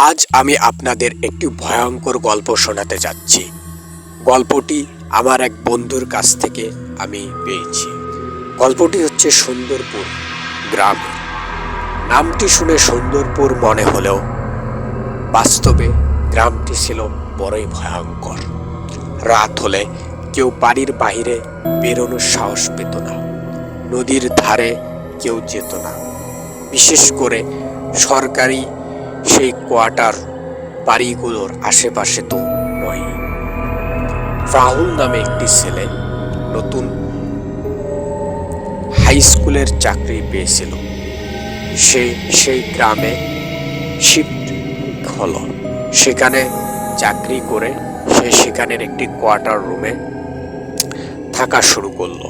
আজ আমি আপনাদের একটি ভয়ঙ্কর গল্প শোনাতে যাচ্ছি। গল্পটি আমার এক বন্ধুর কাছ থেকে আমি পেয়েছি। গল্পটি হচ্ছে সুন্দরপুর গ্রামের। নামটি শুনে সুন্দরপুর মনে হলেও বাস্তবে গ্রামটি ছিল বড়ই ভয়ঙ্কর। রাত হলে কেউ বাড়ির বাইরে বেরোনোর সাহস পেত না, নদীর ধারে কেউ যেত না, বিশেষ করে সরকারি সেই কোয়ার্টার বাড়িগুলোর আশেপাশে তো নয়। রাহুল নামে একটি ছেলে নতুন হাই স্কুলের চাকরি পেয়েছিল। সে সেই গ্রামে শিফট হলো। সেখানে চাকরি করে সে সেখানের একটি কোয়ার্টার রুমে থাকা শুরু করলো।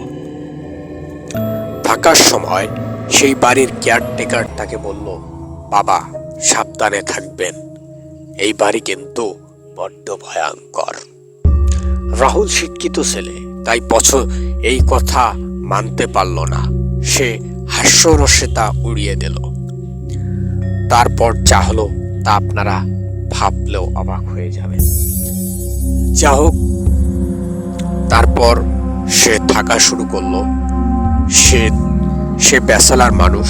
থাকার সময় সেই বাড়ির কেয়ারটেকার তাকে বলল, বাবা সাবধানে থাকবেন, এই বাড়ি কিন্তু বড্ড ভয়ঙ্কর। রাহুল শিক্ষিত ছেলে, তাই এই কথা মানতে পারল না। সে হাস্যরসে তা উড়িয়ে দিল। তারপর যা হলো তা আপনারা ভাবলেও অবাক হয়ে যাবেন। যা হোক, তারপর সে থাকা শুরু করলো। সে ব্যাচেলর মানুষ,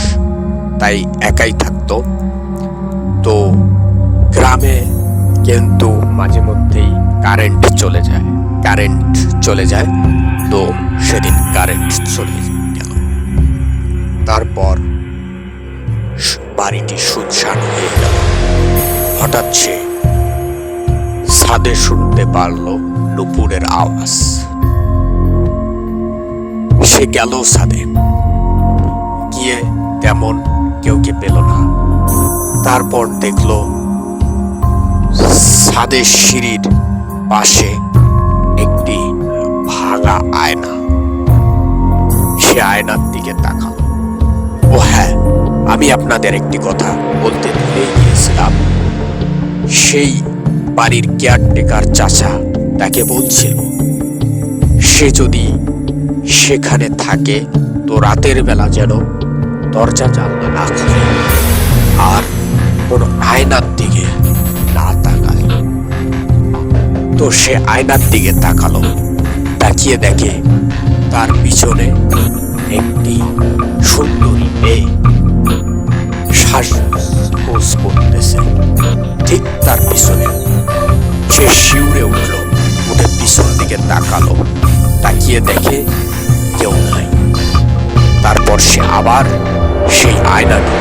তাই একাই থাকতো। তো গ্রামে কিন্তু মাঝে মধ্যেই কারেন্ট চলে যায়। তো সেদিন কারেন্ট চলে গেল। তারপর বাড়িটি শুনশান হয়ে গেল। হঠাৎ সে ছাদে শুনতে পারল নুপুরের আওয়াজ। সে গেল ছাদে, গিয়ে তেমন কেউকে পেল না। তারপর দেখল ছাদের সিঁড়ির পাশে একটি ভাঙা আয়না। সে আয়নার দিকে তাকালো। ও হ্যাঁ, আমি আপনাদের একটি কথা বলতে ভুলেই গিয়েছিলাম। সেই বাড়ির কেয়ারটেকার চাচা তাকে বলছিল, সে যদি সেখানে থাকে তো রাতের বেলা যেন দরজা জানলা না খুলে আর কোন আয়নার দিকে না তাকায়। তো সে আয়নার দিকে তাকালো। তাকিয়ে দেখে তার পিছনে একটি সুন্দরী মেয়ে শ্বাসকোষ করতেছে। ঠিক তার পিছনে সে শিউরে উঠে পিছন দিকে তাকালো। তাকিয়ে দেখে কেউ নাই। তারপর সে আবার সেই আয়নাটি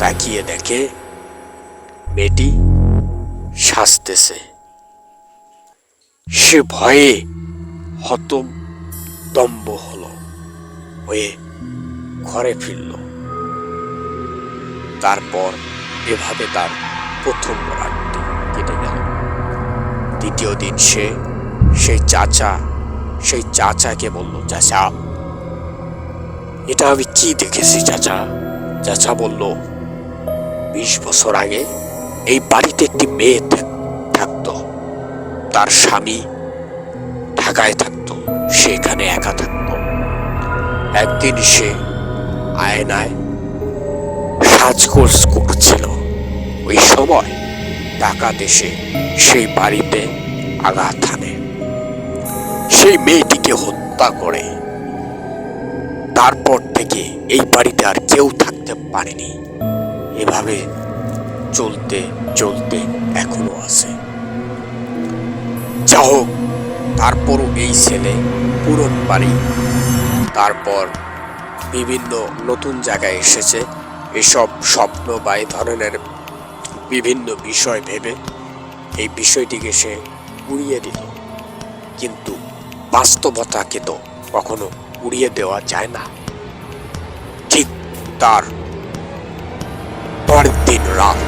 তাকিয়ে দেখে মেয়েটি সাজতেছে। সে ভয়ে হতদম্ব হয়ে ঘরে ফিরল। তারপর এভাবে তার প্রথম রাতটি কেটে গেল। দ্বিতীয় দিন সে সেই চাচাকে বলল, চাচা এটা আমি কি দেখেছি চাচা? চাচা বলল, 20 বছর আগে এই বাড়িতে একটি মেয়ে থাকতো। তার স্বামী ঢাকায় থাকতো, সে এখানে একা থাকতো। একদিন সে আয়নায় সাজগোজ করছিল। ওই সময় ডাকাত এসে সেই বাড়িতে আঘাত হানে, সেই মেয়েটিকে হত্যা করে। তারপর থেকে এই বাড়িতে আর কেউ থাকতে পারেনি। এভাবে চলতে চলতে এখনো আছে। যা হোক, তারপরও এই ছেলে পুরন বাড়ি, তারপর বিভিন্ন নতুন জায়গায় এসেছে। এসব স্বপ্ন বা এই ধরনের বিভিন্ন বিষয় ভেবে এই বিষয়টিকে সে উড়িয়ে দিল। কিন্তু বাস্তবতাকে তো কখনো উড়িয়ে দেওয়া যায় না। ঠিক তার পরের দিন রাত